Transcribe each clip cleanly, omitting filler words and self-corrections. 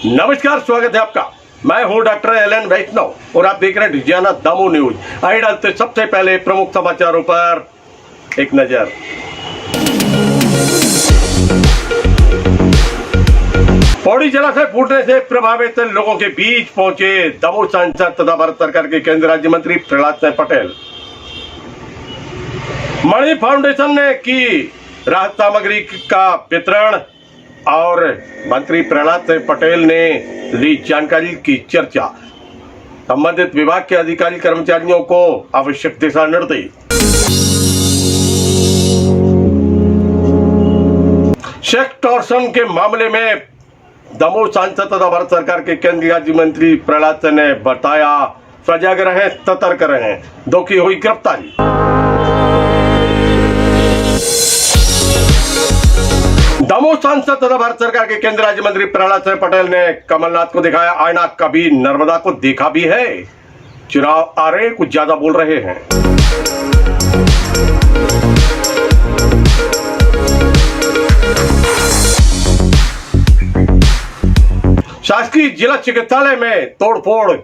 नमस्कार, स्वागत है आपका। मैं हूं डॉक्टर एलन वैष्णव और आप देख रहे हैं लुधियाना दामो न्यूज। आइए डालते सबसे पहले प्रमुख समाचारों पर एक नजर। पौड़ी जलाशय फूटने से प्रभावित लोगों के बीच पहुंचे दमोह सांसद तथा भारत सरकार के केंद्रीय राज्य मंत्री प्रहलाद सिंह पटेल। मणि फाउंडेशन ने की राहत सामग्री का वितरण और मंत्री प्रहलाद सिंह पटेल ने ली जानकारी की चर्चा। संबंधित विभाग के अधिकारी कर्मचारियों को आवश्यक दिशा निर्देश। सेक्स टॉर्शन के मामले में दमोह सांसद तथा भारत सरकार के केंद्रीय राज्य मंत्री प्रहलाद सिंह ने बताया, सजग रहें, सतर्क रहें, दो की हुई गिरफ्तारी। दमोह सांसद तथा भारत सरकार के केंद्रीय राज्य मंत्री प्रहलाद सिंह पटेल ने कमलनाथ को दिखाया आईना, कभी नर्मदा को देखा भी है। चुनाव आ रहे, कुछ ज्यादा बोल रहे हैं। शासकीय जिला चिकित्सालय में तोड़फोड़,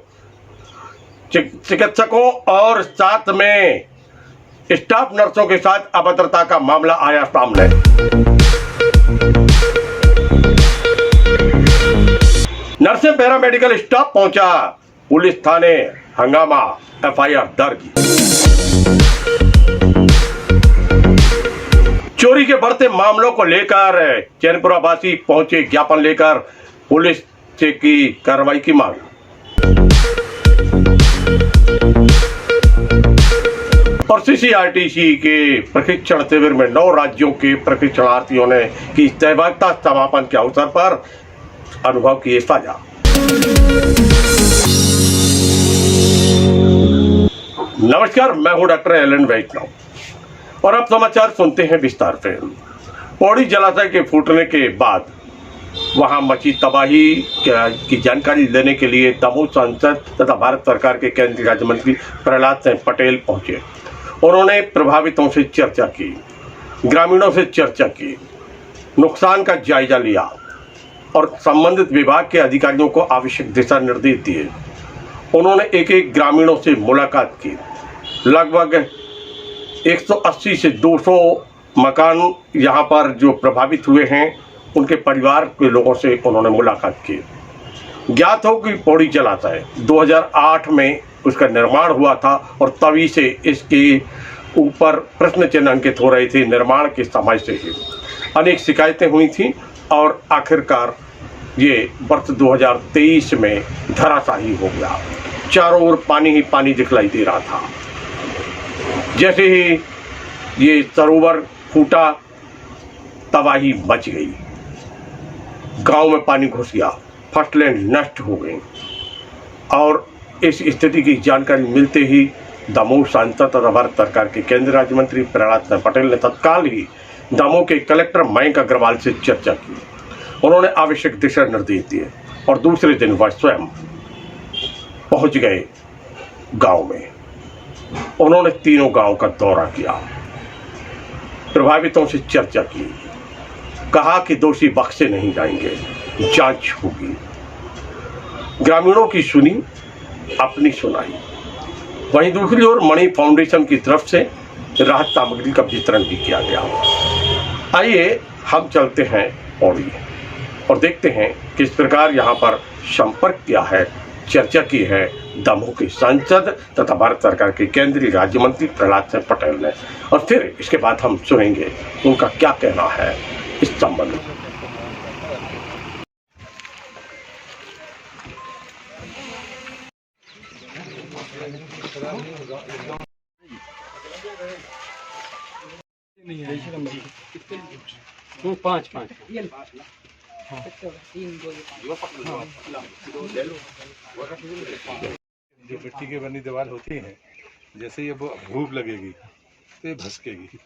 चिकित्सकों और साथ में स्टाफ नर्सों के साथ अभद्रता का मामला आया सामने। नर्सिंग पैरामेडिकल स्टाफ पहुंचा, पुलिस थाने हंगामा, एफआईआर दर्ज। चोरी के बढ़ते मामलों को लेकर चैनपुरा वासी पहुंचे ज्ञापन लेकर, पुलिस से की कार्रवाई की मांग। और सीसीआरटीसी के प्रशिक्षण शिविर में 9 राज्यों के प्रशिक्षणार्थियों ने की सहभागिता। समापन के अवसर पर अनुभव किए साझा। नमस्कार, मैं हूं डॉक्टर एलन वैष्णव और अब समाचार सुनते हैं विस्तार से। पौड़ी जलाशय के फूटने के बाद वहां मची तबाही की जानकारी लेने के लिए दमोह सांसद तथा भारत सरकार के केंद्रीय राज्य मंत्री प्रहलाद सिंह पटेल पहुंचे। उन्होंने प्रभावितों से चर्चा की, ग्रामीणों से चर्चा की, नुकसान का जायजा लिया और संबंधित विभाग के अधिकारियों को आवश्यक दिशा निर्देश दिए। उन्होंने एक ग्रामीणों से मुलाकात की। लगभग 180 से 200 मकान यहाँ पर जो प्रभावित हुए हैं, उनके परिवार के लोगों से उन्होंने मुलाकात की। ज्ञात हो कि पौड़ी जलाशय 2008 में उसका निर्माण हुआ था और तभी से इसके ऊपर प्रश्न चिन्ह अंकित हो रहे थे। निर्माण के समय से ही अनेक शिकायतें हुई थी और आखिरकार ये वर्ष 2023 में धराशायी हो गया। चारों ओर पानी ही पानी दिखलाई दे रहा था। जैसे ही ये सरोवर फूटा, तबाही मच गई। गांव में पानी घुस गया, फसलें नष्ट हो गई और इस स्थिति की जानकारी मिलते ही दमोह सांसद तथा भारत सरकार के केंद्रीय राज्य मंत्री प्रहलाद सिंह पटेल ने तत्काल ही दमोह के कलेक्टर मयंक अग्रवाल से चर्चा की। उन्होंने आवश्यक दिशा निर्देश दिए और दूसरे दिन वह स्वयं पहुंच गए गांव में। उन्होंने तीनों गांव का दौरा किया, प्रभावितों से चर्चा की, कहा कि दोषी बख्शे नहीं जाएंगे, जांच होगी। ग्रामीणों की सुनी, अपनी सुनाई। वहीं दूसरी ओर मणि फाउंडेशन की तरफ से राहत सामग्री का वितरण भी किया गया। आइए हम चलते हैं पौड़ी और देखते हैं किस प्रकार यहाँ पर संपर्क किया है, चर्चा की है दमोह के सांसद तथा भारत सरकार के केंद्रीय राज्य मंत्री प्रहलाद सिंह पटेल ने। और फिर इसके बाद हम सुनेंगे उनका क्या कहना है इस संबंध में। पाँच जो मिट्टी की बनी दीवार होती है, जैसे ये धूप लगेगी तो ये भसकेगी,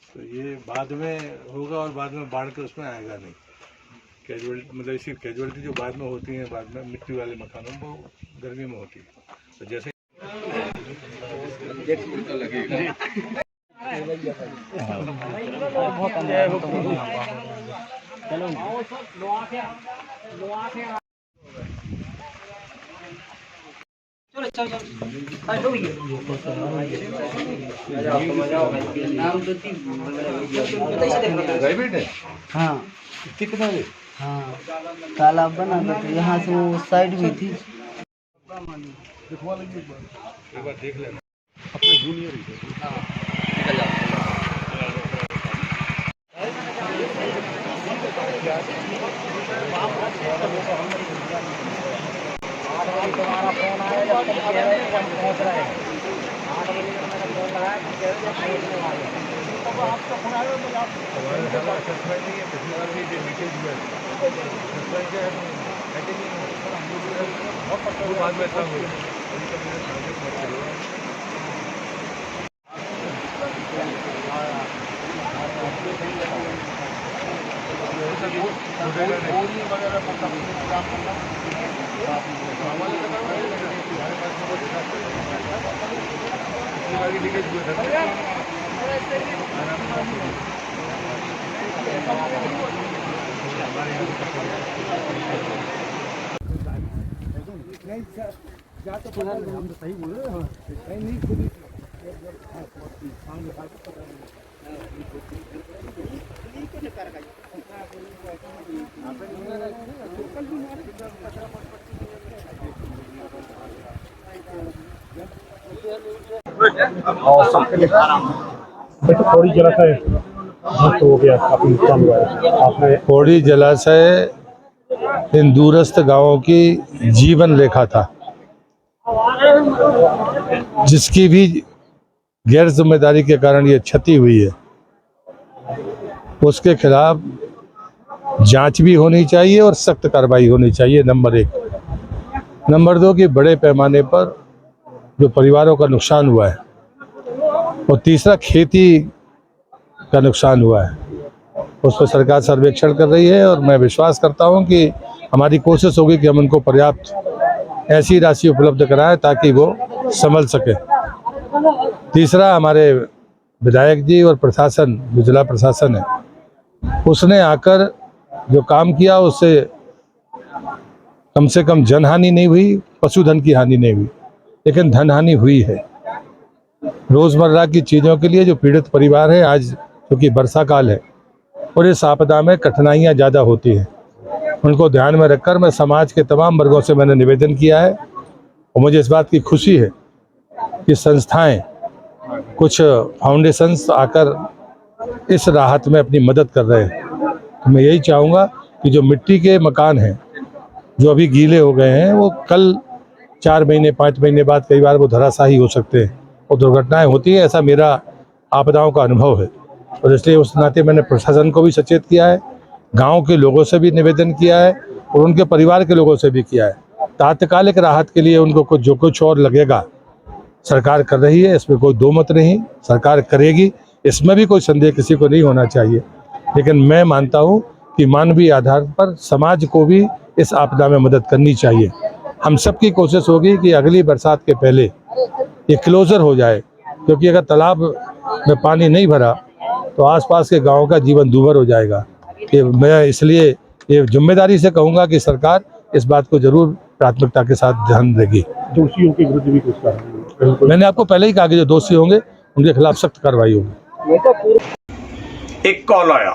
तो ये बाद में होगा और बाद में बाढ़ के उसमें आएगा नहीं। कैजुअलिटी मतलब इसी कैजुअलिटी जो बाद में होती है, बाद में मिट्टी वाले मकानों में वो गर्मी में होती है। तो जैसे चलो हाँ हाँ, तालाब बना था तो यहाँ से वो साइड भी थी। एक बार देख लेना। पौड़ी जलाशय ध्वस्त हो गया, काफी नुकसान हुआ है। आपने पौड़ी जलाशय इन दूरस्थ गांवों की जीवन रेखा था, जिसकी भी गैर जिम्मेदारी के कारण ये क्षति हुई है। उसके खिलाफ जांच भी होनी चाहिए और सख्त कार्रवाई होनी चाहिए, नंबर 1। नंबर 2 कि बड़े पैमाने पर जो परिवारों का नुकसान हुआ है, और तीसरा खेती का नुकसान हुआ है, उस पर सरकार सर्वेक्षण कर रही है और मैं विश्वास करता हूं कि हमारी कोशिश होगी कि हम उनको पर्याप्त ऐसी राशि उपलब्ध कराएं ताकि वो संभल सके। तीसरा, हमारे विधायक जी और प्रशासन, जो जिला प्रशासन है, उसने आकर जो काम किया उससे कम से कम जनहानि नहीं हुई, पशुधन की हानि नहीं हुई, लेकिन धन हानि हुई है। रोजमर्रा की चीज़ों के लिए जो पीड़ित परिवार है, आज क्योंकि वर्षा काल है और इस आपदा में कठिनाइयाँ ज़्यादा होती हैं, उनको ध्यान में रखकर मैं समाज के तमाम वर्गों से मैंने निवेदन किया है। और मुझे इस बात की खुशी है कि संस्थाएं, कुछ फाउंडेशंस आकर इस राहत में अपनी मदद कर रहे हैं। तो मैं यही चाहूँगा कि जो मिट्टी के मकान हैं, जो अभी गीले हो गए हैं, वो कल 4 महीने 5 महीने बाद कई बार वो धराशायी हो सकते हैं और दुर्घटनाएं होती है। ऐसा मेरा आपदाओं का अनुभव है और इसलिए उस नाते मैंने प्रशासन को भी सचेत किया है, गांव के लोगों से भी निवेदन किया है और उनके परिवार के लोगों से भी किया है। तात्कालिक राहत के लिए उनको जो कुछ और लगेगा सरकार कर रही है, इसमें कोई दो मत नहीं, सरकार करेगी, इसमें भी कोई संदेह किसी को नहीं होना चाहिए। लेकिन मैं मानता हूँ कि मानवीय आधार पर समाज को भी इस आपदा में मदद करनी चाहिए। हम सबकी कोशिश होगी कि अगली बरसात के पहले ये क्लोजर हो जाए, क्योंकि अगर तालाब में पानी नहीं भरा तो आसपास के गांवों का जीवन दूभर हो जाएगा। कि मैं इसलिए ये जिम्मेदारी से कहूँगा कि सरकार इस बात को जरूर प्राथमिकता के साथ ध्यान देगी। दोषियों के विरुद्ध भी कुछ कार्रवाई, मैंने आपको पहले ही कहा कि जो दोषी होंगे उनके खिलाफ सख्त कार्रवाई होगी। एक कॉल आया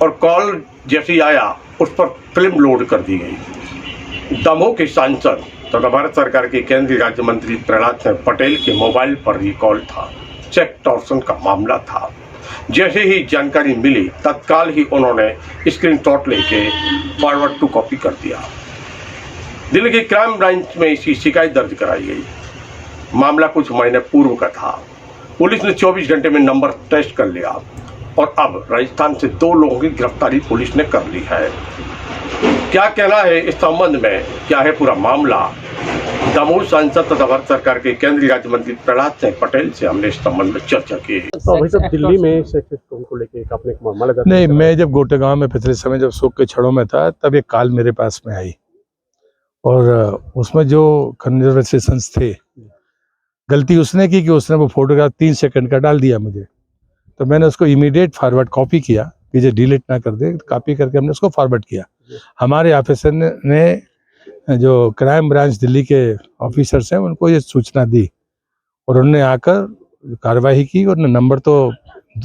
और कॉल जैसे आया उस पर फिल्म लोड कर दी गई। दमोह के सांसद तथा भारत सरकार के केंद्रीय राज्य मंत्री प्रहलाद सिंह पटेल के मोबाइल पर ये कॉल था। चेक टॉर्सन का मामला था। जैसे ही जानकारी मिली तत्काल ही उन्होंने स्क्रीनशॉट लेके फॉरवर्ड टू कॉपी कर दिया। दिल्ली के क्राइम ब्रांच में इसकी शिकायत दर्ज कराई गई। मामला कुछ महीने पूर्व का था। पुलिस ने 24 घंटे में नंबर टेस्ट कर लिया और अब राजस्थान से 2 लोगों की गिरफ्तारी पुलिस ने कर ली है। क्या कहना है इस संबंध में, क्या है पूरा मामला, दमोह सांसद तथा भारत सरकार के केंद्रीय राज्य मंत्री प्रहलाद सिंह पटेल से हमने इस संबंध में चर्चा की। तो भाई साहब दिल्ली में को लेके आपने एक मामला लगा? नहीं, मैं जब गोटेगांव में पिछले समय जब शोक के क्षणों में था, तब एक कॉल मेरे पास में आई और उसमें जो कन्वर्सेशंस थे, गलती उसने की कि उसने वो फोटोग्राफ 3 सेकंड का डाल दिया मुझे। तो मैंने उसको इमीडिएट फॉरवर्ड कॉपी किया कि जो डिलीट ना कर दे, कॉपी करके हमने उसको फॉरवर्ड किया। हमारे ऑफिसर ने जो क्राइम ब्रांच दिल्ली के ऑफिसर्स हैं उनको ये सूचना दी और उन्होंने आकर कार्रवाई की और नंबर तो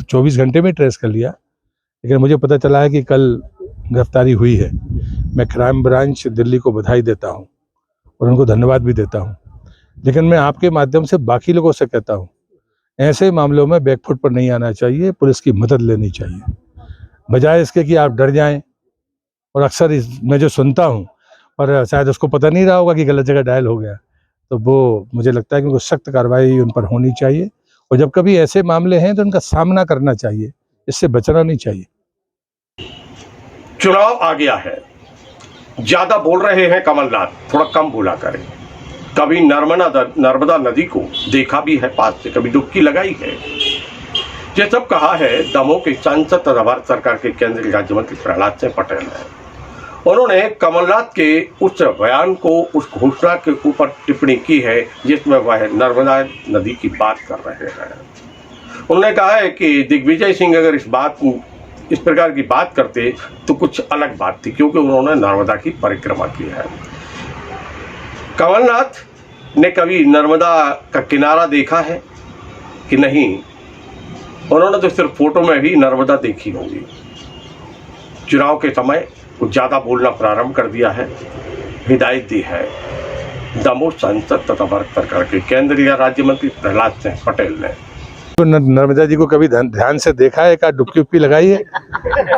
24 घंटे में ट्रेस कर लिया, लेकिन मुझे पता चला है कि कल गिरफ्तारी हुई है। मैं क्राइम ब्रांच दिल्ली को बधाई देता हूँ और उनको धन्यवाद भी देता हूँ, लेकिन मैं आपके माध्यम से बाकी लोगों से कहता हूँ ऐसे मामलों में बैकफुट पर नहीं आना चाहिए, पुलिस की मदद लेनी चाहिए बजाय इसके कि आप डर जाएं। और अक्सर मैं जो सुनता हूँ, और शायद उसको पता नहीं रहा होगा कि गलत जगह डायल हो गया, तो वो मुझे लगता है कि उनको सख्त कार्रवाई उन पर होनी चाहिए और जब कभी ऐसे मामले हैं तो उनका सामना करना चाहिए, इससे बचना नहीं चाहिए। चुनाव आ गया है, ज्यादा बोल रहे हैं कमलनाथ, थोड़ा कम बोला करें। कभी नर्मदा नदी को देखा भी है पास से, कभी डुबकी लगाई है। ये सब कहा है दमोह के सांसद तथा भारत सरकार के केंद्रीय राज्य मंत्री प्रहलाद सिंह पटेल ने। उन्होंने कमलनाथ के उस बयान को, उस घोषणा के ऊपर टिप्पणी की है जिसमें वह नर्मदा नदी की बात कर रहे हैं। उन्होंने कहा है कि दिग्विजय सिंह अगर इस प्रकार की बात करते तो कुछ अलग बात थी, क्योंकि उन्होंने नर्मदा की परिक्रमा की है। कमलनाथ ने कभी नर्मदा का किनारा देखा है कि नहीं? उन्होंने तो सिर्फ फोटो में भी नर्मदा देखी होगी। चुनाव के समय कुछ ज्यादा बोलना प्रारंभ कर दिया है। हिदायत दी है दमोह सांसद तथा भारत सरकार के केंद्रीय राज्य मंत्री प्रहलाद सिंह पटेल ने। तो नर्मदा जी को कभी ध्यान से देखा है, का डुबकी उबकी लगाई है?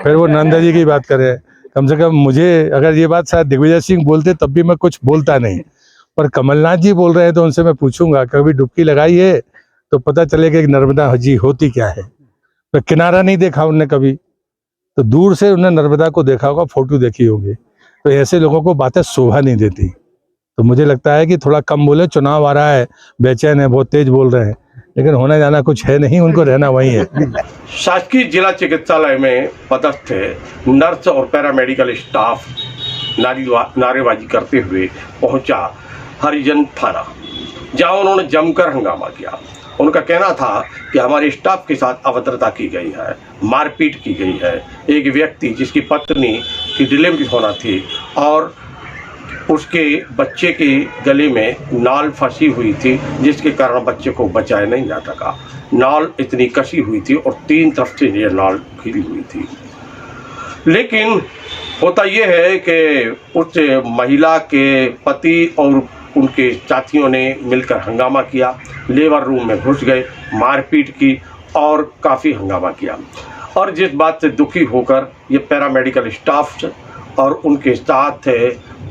फिर वो नर्मदा जी की बात करे। कम से कम मुझे अगर ये बात शायद दिग्विजय सिंह बोलते तब भी मैं कुछ बोलता नहीं, पर कमलनाथ जी बोल रहे हैं तो उनसे मैं पूछूंगा कभी डुबकी लगाई है, तो पता चलेगा कि नर्मदा जी होती क्या है। तो किनारा नहीं देखा उनने कभी, तो दूर से उन्होंने नर्मदा को देखा होगा, फोटो देखी होगी। तो ऐसे लोगों को बातें शोभा नहीं देती। तो मुझे लगता है कि थोड़ा कम बोले, चुनाव आ रहा है, बेचैन है, बहुत तेज बोल रहे हैं, लेकिन होना जाना कुछ है नहीं, उनको रहना वही है। शासकीय जिला चिकित्सालय में पदस्थ नर्स और पैरामेडिकल स्टाफ नारेबाजी करते हुए पहुंचा हरिजन थाना, जहां उन्होंने जमकर हंगामा किया। उनका कहना था कि हमारे स्टाफ के साथ अभद्रता की गई है, मारपीट की गई है। एक व्यक्ति जिसकी पत्नी की डिलीवरी होना थी और उसके बच्चे के गले में नाल फंसी हुई थी, जिसके कारण बच्चे को बचाया नहीं जा सका। नाल इतनी कसी हुई थी और 3 तरफ से ये नाल घिरी हुई थी। लेकिन होता यह है कि उस महिला के पति और उनके साथियों ने मिलकर हंगामा किया, लेबर रूम में घुस गए, मारपीट की और काफ़ी हंगामा किया। और जिस बात से दुखी होकर ये पैरामेडिकल स्टाफ और उनके साथ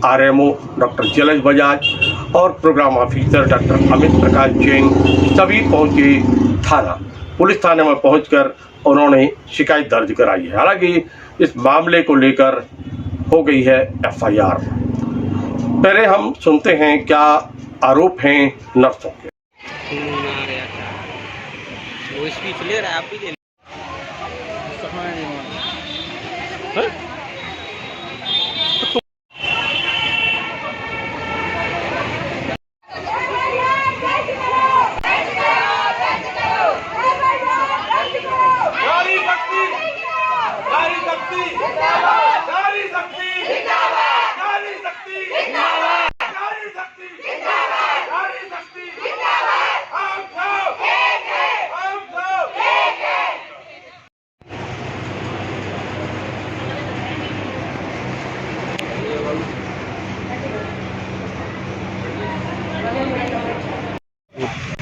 आरएमओ डॉक्टर जलज बजाज और प्रोग्राम ऑफिसर डॉक्टर अमित प्रकाश जैन सभी पहुंचे थाना। पुलिस थाने में पहुंचकर उन्होंने शिकायत दर्ज कराई है। हालांकि इस मामले को लेकर हो गई है एफआईआर। पहले हम सुनते हैं क्या आरोप हैं नर्सों के। वो स्पीच ले रहा है, आप भी ले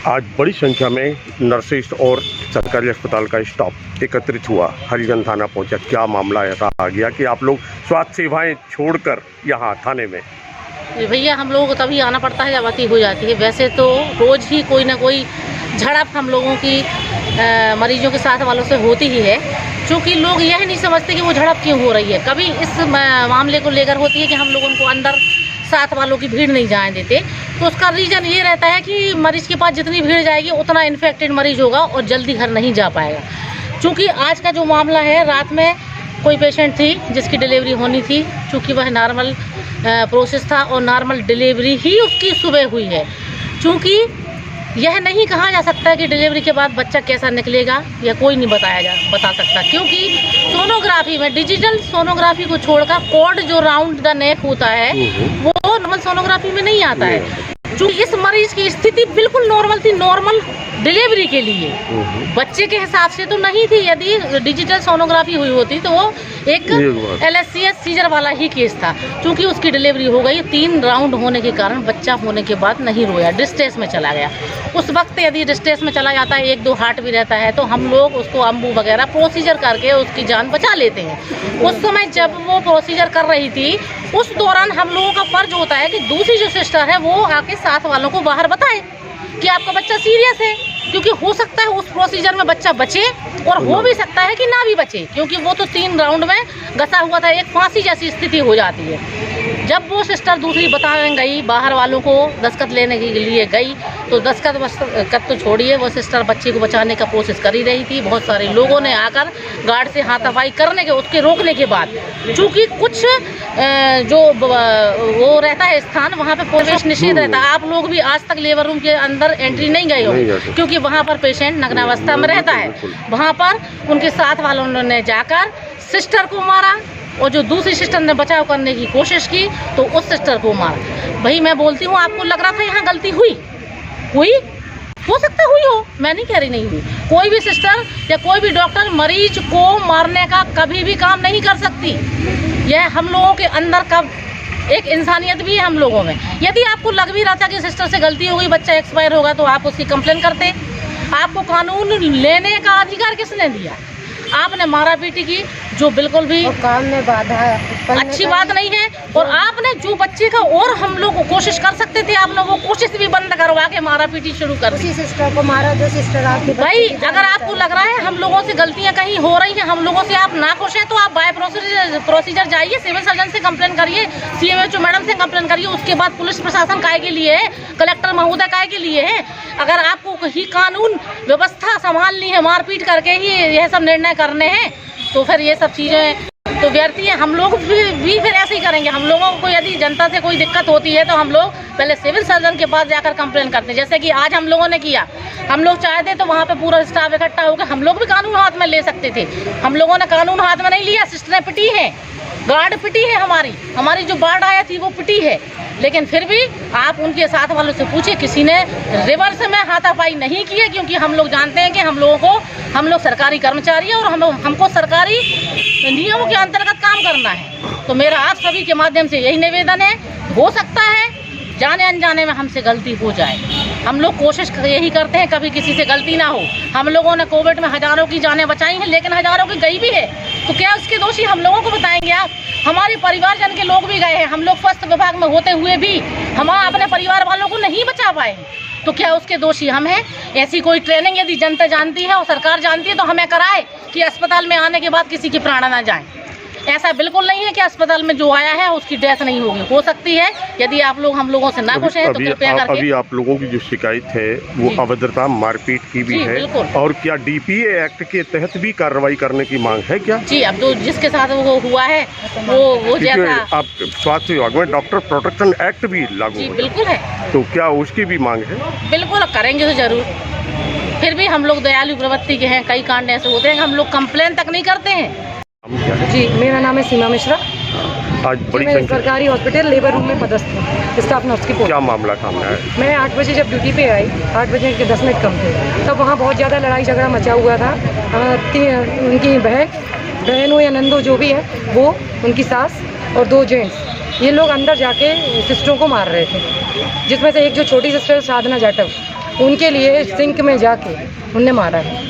आज बड़ी संख्या में नर्सेस और सरकारी अस्पताल का स्टाफ एकत्रित हुआ, हरिजन थाना पहुंचा। क्या मामला ऐसा आ गया कि आप लोग स्वास्थ्य सेवाएं छोड़कर यहाँ थाने में? भैया हम लोगों को तभी आना पड़ता है जब अति हो जाती है। वैसे तो रोज़ ही कोई ना कोई झड़प हम लोगों की मरीजों के साथ वालों से होती ही है, क्योंकि लोग यह नहीं समझते कि वो झड़प क्यों हो रही है। कभी इस मामले को लेकर होती है कि हम लोग उनको अंदर साथ वालों की भीड़ नहीं जाने देते, तो उसका रीज़न ये रहता है कि मरीज़ के पास जितनी भीड़ जाएगी उतना इन्फेक्टेड मरीज़ होगा और जल्दी घर नहीं जा पाएगा। क्योंकि आज का जो मामला है, रात में कोई पेशेंट थी जिसकी डिलीवरी होनी थी, चूँकि वह नॉर्मल प्रोसेस था और नॉर्मल डिलीवरी ही उसकी सुबह हुई है। चूँकि यह नहीं कहा जा सकता कि डिलीवरी के बाद बच्चा कैसा निकलेगा, यह कोई नहीं बता सकता, क्योंकि सोनोग्राफी में डिजिटल सोनोग्राफी को छोड़कर कॉर्ड जो राउंड द नेक होता है वो नॉर्मल सोनोग्राफी में नहीं आता है। क्योंकि इस मरीज की स्थिति बिल्कुल नॉर्मल थी, नॉर्मल डिलीवरी के लिए, बच्चे के हिसाब से तो नहीं थी। यदि डिजिटल सोनोग्राफी हुई होती तो वो एक LSCS सीजर वाला ही केस था। क्योंकि उसकी डिलीवरी हो गई, 3 राउंड होने के कारण बच्चा होने के बाद नहीं रोया, डिस्ट्रेस में चला गया। उस वक्त यदि डिस्ट्रेस में चला जाता है, 1-2 हार्ट भी रहता है, तो हम लोग उसको अम्बू वगैरह प्रोसीजर करके उसकी जान बचा लेते हैं। उस समय जब वो प्रोसीजर कर रही थी, उस दौरान हम लोगों का फर्ज होता है कि दूसरी जो सिस्टर है वो आके साथ वालों को बाहर बताए कि आपका बच्चा सीरियस है, क्योंकि हो सकता है उस प्रोसीजर में बच्चा बचे और हो भी सकता है कि ना भी बचे, क्योंकि वो तो 3 राउंड में घसा हुआ था, एक फांसी जैसी स्थिति हो जाती है। जब वो सिस्टर दूसरी बताने गई, बाहर वालों को दस्तखत लेने के लिए गई, तो दस्तखत तो छोड़िए, वो सिस्टर बच्चे को बचाने का कोशिश कर ही रही थी। बहुत सारे लोगों ने आकर गार्ड से हाथापाई करने के, उसके रोकने के बाद, चूँकि कुछ जो वो रहता है स्थान, वहाँ पे प्रवेश निषेध रहता है। आप लोग भी आज तक लेबर रूम के अंदर एंट्री नहीं गए हो, क्योंकि वहाँ पर पेशेंट नग्नावस्था में रहता है। वहाँ पर उनके साथ वालों ने जाकर सिस्टर को मारा, और जो दूसरी सिस्टर ने बचाव करने की कोशिश की तो उस सिस्टर को मारा। भाई मैं बोलती हूँ, आपको लग रहा था यहाँ गलती हुई हो सकता हुई हो, मैं नहीं कह रही नहीं हुई। कोई भी सिस्टर या कोई भी डॉक्टर मरीज को मारने का कभी भी काम नहीं कर सकती। यह हम लोगों के अंदर का एक इंसानियत भी है हम लोगों में। यदि आपको लग भी रहा था कि सिस्टर से गलती हो गई, बच्चा एक्सपायर होगा, तो आप उसकी कंप्लेन करते। आपको कानून लेने का अधिकार किसने दिया? आपने मारा पीटी की, जो बिल्कुल भी काम में बाधा अच्छी बात नहीं है। और आपने जो बच्चे का और हम लोग कोशिश कर सकते थे, आपने वो कोशिश भी बंद करवा के मारा पीटी शुरू कर दी। सिस्टर को मारा, जो सिस्टर आपके भाई अगर आपको लग रहा है हम लोगों से गलतियां कहीं हो रही हैं, हम लोगों से आप ना खुश हैं, तो आप बाय प्रोसीजर जाइए, सिविल सर्जन से कंप्लेन करिए, CMHO मैडम से कंप्लेन करिए। उसके बाद पुलिस प्रशासन काय के लिए है, कलेक्टर महोदय काय के लिए है। अगर आपको ही कानून व्यवस्था संभालनी है, मारपीट करके ही यह सब निर्णय करने हैं, तो फिर ये सब चीज़ें तो व्यर्थी है। हम लोग भी फिर ऐसे ही करेंगे। हम लोगों को यदि जनता से कोई दिक्कत होती है तो हम लोग पहले सिविल सर्जन के पास जाकर कंप्लेन करते हैं, जैसे कि आज हम लोगों ने किया। हम लोग चाहते तो वहाँ पे पूरा स्टाफ इकट्ठा होकर हम लोग भी कानून हाथ में ले सकते थे। हम लोगों ने कानून हाथ में नहीं लिया, सिस्टरें पिटी है, गार्ड पिटी है, हमारी जो बाढ़ आया थी वो पिटी है। लेकिन फिर भी आप उनके साथ वालों से पूछिए, किसी ने रिवर्स में हाथापाई नहीं की है, क्योंकि हम लोग जानते हैं कि हम लोग सरकारी कर्मचारी हैं और हमको सरकारी नियमों के अंतर्गत काम करना है। तो मेरा आप सभी के माध्यम से यही निवेदन है, हो सकता है जाने अनजाने में हमसे गलती हो जाए। हम लोग कोशिश यही करते हैं कभी किसी से गलती ना हो। हम लोगों ने कोविड में हज़ारों की जानें बचाई हैं, लेकिन हज़ारों की गई भी है, तो क्या उसके दोषी हम लोगों को बताएंगे आप? हमारे परिवारजन के लोग भी गए हैं, हम लोग स्वास्थ्य विभाग में होते हुए भी हम अपने परिवार वालों को नहीं बचा पाए, तो क्या उसके दोषी हम हैं? ऐसी कोई ट्रेनिंग यदि जनता जानती है और सरकार जानती है तो हमें कराए कि अस्पताल में आने के बाद किसी की प्राण ना जाए। ऐसा बिल्कुल नहीं है कि अस्पताल में जो आया है उसकी डेथ नहीं होगी, हो सकती है। यदि आप लोग हम लोगों से ना खुश हैं तो कृपया करके। अभी आप लोगों की जो शिकायत है वो अभद्रता मारपीट की भी है, और क्या DPA एक्ट के तहत भी कार्रवाई करने की मांग है क्या? जी, अब तो जिसके साथ वो हुआ है वो जैसा आप स्वास्थ्य विभाग में डॉक्टर प्रोटेक्शन एक्ट भी लागू जी है, बिल्कुल है, तो क्या उसकी भी मांग है? बिल्कुल करेंगे तो जरूर। फिर भी हम लोग दयालु प्रवृत्ति के हैं, कई कांड ऐसे होते हैं हम लोग कंप्लेन तक नहीं करते हैं। जी, मेरा नाम है सीमा मिश्रा। आज बड़ी मैं संख्या सरकारी हॉस्पिटल लेबर रूम में पदस्थ हूँ, स्टाफ नर्स की पोस्ट। क्या मामला सामने आया? मैं 8 बजे जब ड्यूटी पे आई, 8 बजे के 10 मिनट कम थे, तब वहाँ बहुत ज़्यादा लड़ाई झगड़ा मचा हुआ था। उनकी बहन हो या नंदो जो भी है, वो उनकी सास और 2 जेंट्स, ये लोग अंदर जाके सिस्टरों को मार रहे थे, जिसमें से एक जो छोटी सिस्टर साधना जाटव, उनके लिए सिंक में जाके उनने मारा है,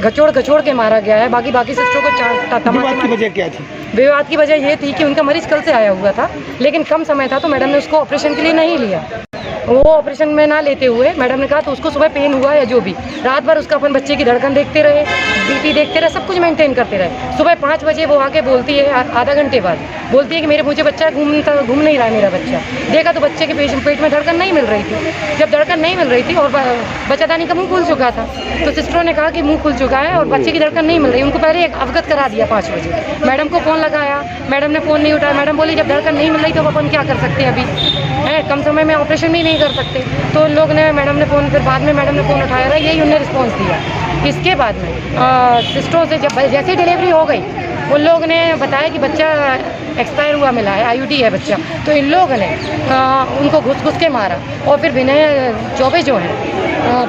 घचोड़ के मारा गया है। बाकी सिस्टरों को विवाद की वजह क्या थी? विवाद की वजह ये थी कि उनका मरीज कल से आया हुआ था, लेकिन कम समय था तो मैडम ने उसको ऑपरेशन के लिए नहीं लिया। वो ऑपरेशन में ना लेते हुए मैडम ने कहा तो उसको सुबह पेन हुआ या जो भी, रात भर उसका अपन बच्चे की धड़कन देखते रहे, BP देखते रहे, सब कुछ मेंटेन करते रहे। सुबह 5 बजे वो आके बोलती है, आधा घंटे बाद बोलती है कि मुझे बच्चा घूम नहीं रहा है, मेरा बच्चा। देखा तो बच्चे के पेट में धड़कन नहीं मिल रही थी। जब धड़कन नहीं मिल रही थी और बच्चादानी का मुँह खुल चुका था, तो सिस्टरों ने कहा कि मुँह खुल चुका है और बच्चे की धड़कन नहीं मिल रही। उनको पहले अवगत करा दिया 5 बजे। मैडम को फ़ोन लगाया, मैडम ने फ़ोन नहीं उठाया। मैडम बोली जब धड़कन नहीं मिल रही तो अपन क्या कर सकते हैं अभी, है हैं, कम समय में ऑपरेशन भी नहीं कर सकते। तो उन लोग ने, मैडम ने फ़ोन, फिर बाद में मैडम ने फ़ोन उठाया था, यही उनने रिस्पॉन्स दिया। इसके बाद में सिस्टरों से जब जैसे डिलीवरी हो गई, उन लोग ने बताया कि बच्चा एक्सपायर हुआ मिला है, IUD है बच्चा। तो इन लोगों ने उनको घुस के मारा। और फिर विनय चौबे जो हैं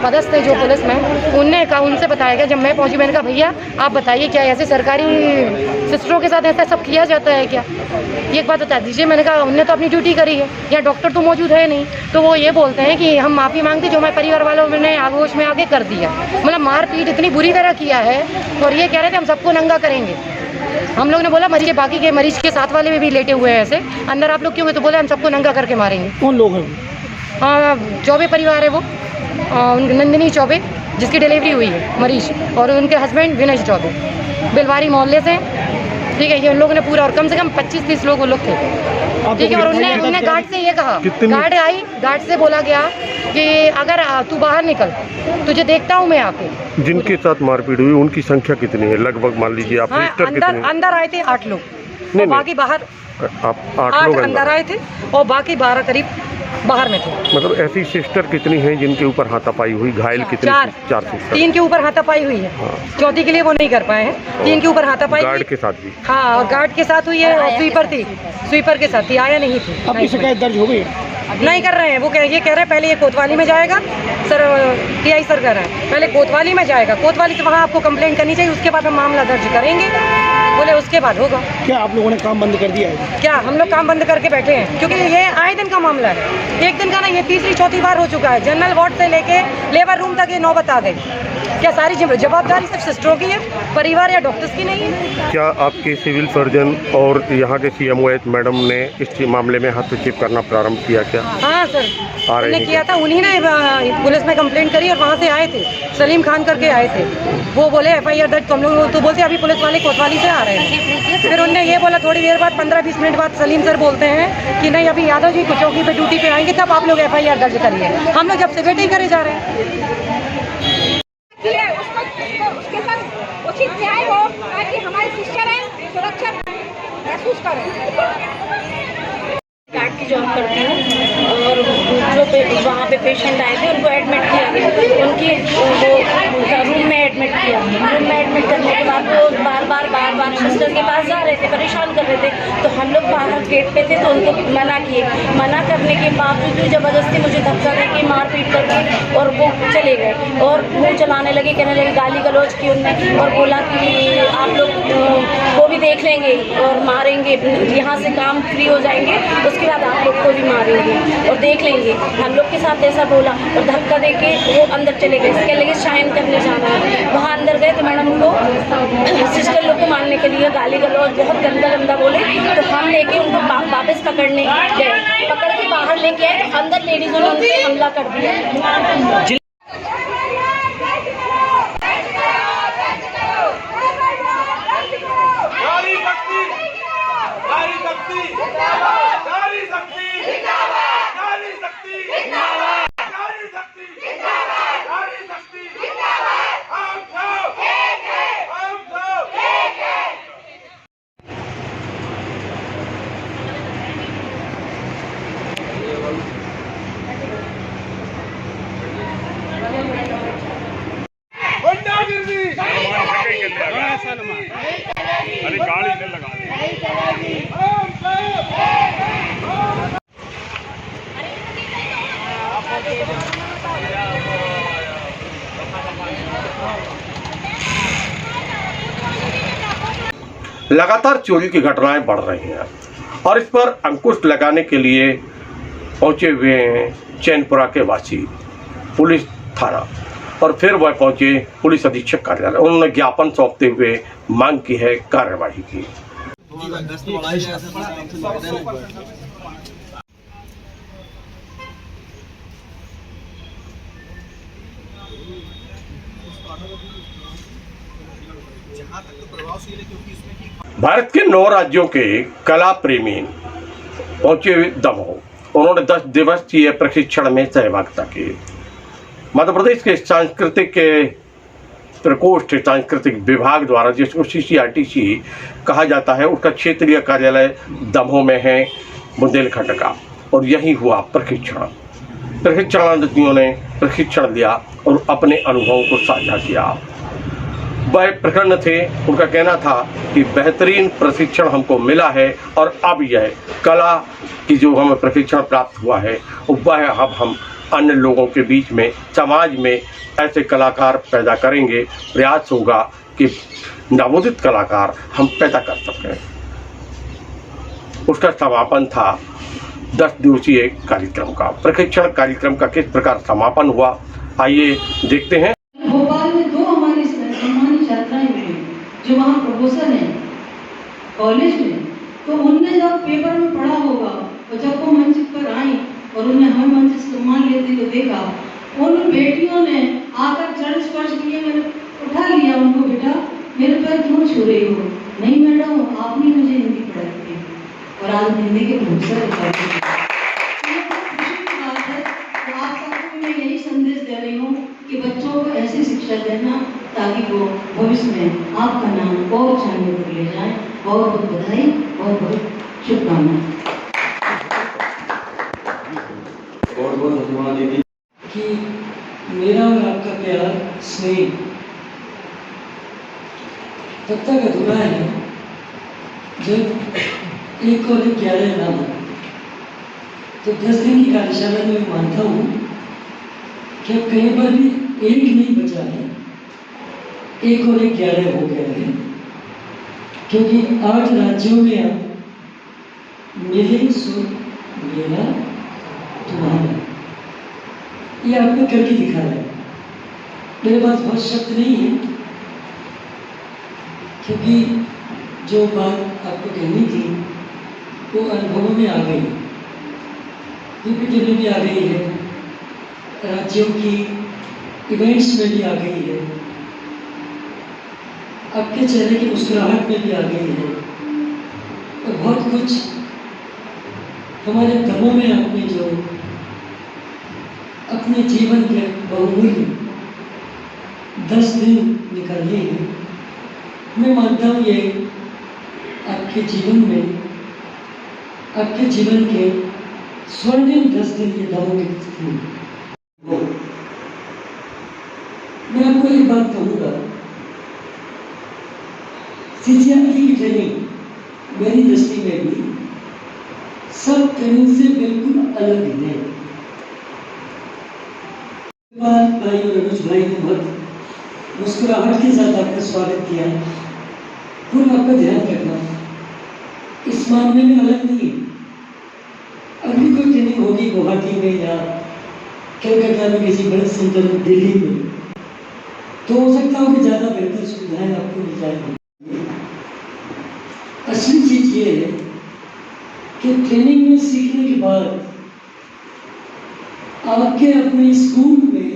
पदस्थ है जो पुलिस में, उनने कहा, उनसे बताया गया। जब मैं पहुंची, मैंने कहा भैया आप बताइए क्या ऐसे सरकारी सिस्टरों के साथ ऐसा सब किया जाता है क्या, ये एक बात बता दीजिए। मैंने कहा उनने तो अपनी ड्यूटी करी है, यहाँ डॉक्टर तो मौजूद है नहीं। तो वो ये बोलते हैं कि हम माफ़ी मांगते, जो हमारे परिवार वालों ने आगोश में आगे कर दिया। मतलब मारपीट इतनी बुरी तरह किया है। और ये कह रहे थे हम सबको नंगा करेंगे। हम लोग ने बोला मरीज के, बाकी के मरीज के साथ वाले भी लेटे हुए हैं ऐसे अंदर, आप लोग क्यों गए? तो बोले हम सबको नंगा करके मारेंगे। कौन लोग हैं? चौबे परिवार है वो, नंदिनी चौबे जिसकी डिलीवरी हुई है मरीज, और उनके हस्बैंड विनय चौबे, बिलवारी मोहल्ले से। ठीक है, ये उन लोगों ने पूरा, और कम से कम 25-30 लोग वो लोग थे। ठीक है, और उनने गार्ड से ये कहा, गार्ड आई, गार्ड से बोला गया कि अगर तू बाहर निकल, तुझे देखता हूँ मैं आके। जिनके साथ मारपीट हुई उनकी संख्या कितनी है लगभग, मान लीजिए आप? हाँ, अंदर आए थे 8 लोग, और बाकी बाहर। आप 8 लोग अंदर आए थे और बाकी 12 करीब बाहर में थे। मतलब ऐसी सिस्टर कितनी हैं जिनके ऊपर हाथापाई हुई? घायल कितनी? 4 सिस्टर। 3 के ऊपर हाथापाई हुई है। हाँ। चौथी के लिए वो नहीं कर पाए हैं। 3 के ऊपर हाथापाई, गार्ड के साथ भी। हाँ, और गार्ड के साथ हुई है, और स्वीपर थी, स्वीपर के साथ थी, आया नहीं थी। आपकी शिकायत दर्ज हो गई? नहीं कर रहे हैं वो, ये कह रहे हैं पहले ये कोतवाली में जाएगा सर, TI सर कह रहे हैं पहले कोतवाली में जाएगा, कोतवाली से वहाँ आपको कंप्लेंट करनी चाहिए, उसके बाद हम मामला दर्ज करेंगे। बोले उसके बाद होगा। क्या आप लोगों ने काम बंद कर दिया है? क्या हम लोग काम बंद करके बैठे हैं, क्योंकि ये आए दिन का मामला है, एक दिन का ना, ये 3री-4थी बार हो चुका है। जनरल वार्ड से लेके लेबर रूम तक ये नौबत आ गई। क्या सारी जवाबदारी सिर्फ सिस्टरों की है, परिवार या डॉक्टर्स की नहीं है? क्या आपके सिविल सर्जन और यहाँ के CMO मैडम ने इस मामले में हस्तक्षेप करना प्रारंभ किया क्या? हाँ सर, उन्होंने किया था, उन्हीं ने पुलिस में कंप्लेंट करी, और वहाँ से आए थे, सलीम खान करके आए थे। वो बोले FIR दर्ज, हम लोग तो बोलते अभी पुलिस वाले कोतवाली से आ रहे हैं। फिर उनने ये बोला थोड़ी देर बाद, 15-20 मिनट बाद सलीम सर बोलते हैं कि नहीं, अभी यादव जी चौकी पे ड्यूटी पे आएंगे, तब आप लोग FIR दर्ज करिए। हम लोग जब से वेट ही करे जा रहे हैं। उसके साथ उचित न्याय हो, ताकि हमारे सिस्टर है सुरक्षा महसूस करें। गार्ड की जॉब करती हूँ, और जो वहाँ पे पेशेंट आए थे उनको एडमिट किया गया, उनकी वो रूम में एडमिट किया। रूम में एडमिट करने के बाद वो बार बार सिस्टर के पास जा रहे थे, परेशान कर रहे थे। तो हम लोग बाहर गेट पे थे, तो उनको मना किए। मना करने के बावजूद भी ज़बरदस्ती मुझे धक्का दे के मारपीट करके और वो चले गए, और मुँह चलाने लगे, कहने लगे, गाली गलौज की उनने, और बोला कि आप लोग को भी देख लेंगे और मारेंगे, यहाँ से काम फ्री हो जाएंगे, उसके बाद आप लोग को भी मारेंगे और देख लेंगे। हम लोग के साथ ऐसा बोला, और धक्का दे के वो अंदर चले गए। इसके लगे शाइन करने जाना है, वहाँ अंदर गए तो मैडम उनको सिस्टर लोग को मारने के लिए गाली गलौज बहुत गंदा बोले। तो हम लेके उनको वापस पकड़ने गए, पकड़ के बाहर लेके आए, तो अंदर लेडीजों ने उन पर हमला कर दिया। अरे गाड़ी इधर लगा लगातार चोरी की घटनाएं बढ़ रही हैं, और इस पर अंकुश लगाने के लिए पहुंचे हुए हैं चैनपुरा के वासी पुलिस थाना, और फिर वह पहुंचे पुलिस अधीक्षक कार्यालय। उन्होंने ज्ञापन सौंपते हुए मांग की है कार्यवाही की। भारत के 9 राज्यों के कला प्रेमी पहुंचे हुए दमोह, उन्होंने 10 दिवसीय प्रशिक्षण में सहभागिता की। मध्य प्रदेश के सांस्कृतिक प्रकोष्ठ सांस्कृतिक विभाग द्वारा, जिसको CCRTC कहा जाता है, उसका क्षेत्रीय कार्यालय दमोह में है, बुंदेलखंड का। और यही हुआ प्रशिक्षण। प्रशिक्षणार्थियों ने प्रशिक्षण लिया और अपने अनुभवों को साझा किया। वह प्रसन्न थे। उनका कहना था कि बेहतरीन प्रशिक्षण हमको मिला है और अब यह कला की जो हमें प्रशिक्षण प्राप्त हुआ है वह अब हम अन्य लोगों के बीच में, समाज में ऐसे कलाकार पैदा करेंगे। प्रयास होगा कि नवोदित कलाकार हम पैदा कर सकें। उसका समापन था 10 दिवसीय कार्यक्रम का। प्रशिक्षण कार्यक्रम का किस प्रकार समापन हुआ, आइए देखते हैं। भोपाल में 2 हमारी सम्मानित छात्राएं हुई जो वहाँ प्रोफेसर हैं कॉलेज में, तो उनने जब पेपर में पढ़ा होगा और जब वो मंच पर आई और उन्हें हमें मंच से सम्मान लेते तो देखा, उन बेटियों ने आकर चरण स्पर्श किए, मैंने उठा लिया उनको, बेटा मेरे पैर क्यों छू रही हो? नहीं मैडम, आपने मुझे हिंदी पढ़ाई थी और आज हिंदी के प्रोफेसर मैं यही संदेश दे रही हूँ कि बच्चों को ऐसी शिक्षा देना ताकि वो भविष्य में आपका नाम और ऊंचाइयों पर ले जाएं। बहुत बहुत बधाई, बहुत बहुत शुभकामनाएं। बहुत बहुत धन्यवाद दीदी। कि मेरा और आपका प्यार स्नेह तब तक अधूरा है जब 1 और 11 ना हो। तो 10 दिन की कार्यशाला में मानता हूँ कि अब कहीं पर भी 1 नहीं बचा है, 1 और 11 हो गया है, क्योंकि 8 राज्यों में अब मेरे सुर मेरा तुम्हारा, ये आपने करके दिखा है। मेरे पास बहुत शब्द नहीं है, क्योंकि जो बात आपको कहनी थी वो अनुभवों में आ गई, पीपीटी में भी आ गई है, राज्यों की इवेंट्स में भी आ गई है, आपके चेहरे की मुस्कुराहट में भी आ गई है, और बहुत कुछ हमारे धर्मों में आपने जो अपने जीवन के बहुमूल्य 10 दिन निकाले हैं, मैं मानता हूँ ये आपके जीवन में, आपके जीवन के स्वर्णिम 10 दिन ये दावों थे। मैं आपको एक बात कहूँगा, सीजीआईटी की ट्रेनिंग मेरी दृष्टि में भी सब ट्रेनिंग से बिल्कुल अलग है। भाई और अनुज भाई ने बहुत मुस्कुराहट के साथ आपका स्वागत किया। पूरा आपका ध्यान रखना, इस मामले में अलग नहीं है। अगली कोई ट्रेनिंग होगी गुवाहाटी में या कलकत्ता में, किसी बड़े सेंटर में, दिल्ली में, तो हो सकता हो कि ज़्यादा बेहतर सुविधाएं आपको मिल जाएंगी। असली चीज़ ये है कि ट्रेनिंग में सीखने के बाद आपके अपने स्कूल में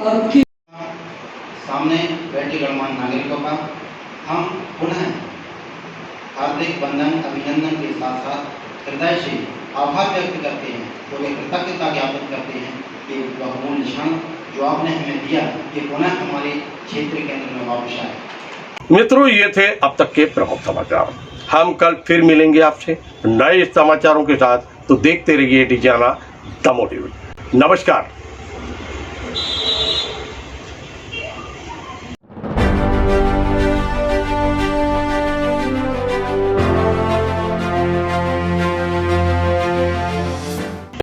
आपके सामने बैठे गणमान्य नागरिकों का हम पुनः हार्दिक वंदन अभिनंदन के साथ साथ हृदय से आभार व्यक्त करते हैं, तो वे कृतज्ञता ज्ञापन करते हैं कि बहुमूल्य क्षण जो आपने हमें दिया कि पुनः हमारे क्षेत्र के अंदर में वापस आए। मित्रों, ये थे अब तक के प्रमुख समाचार। हम कल फिर मिलेंगे आपसे नए समाचारों के साथ, तो देखते रहिए डिजाना द मोटिव। नमस्कार।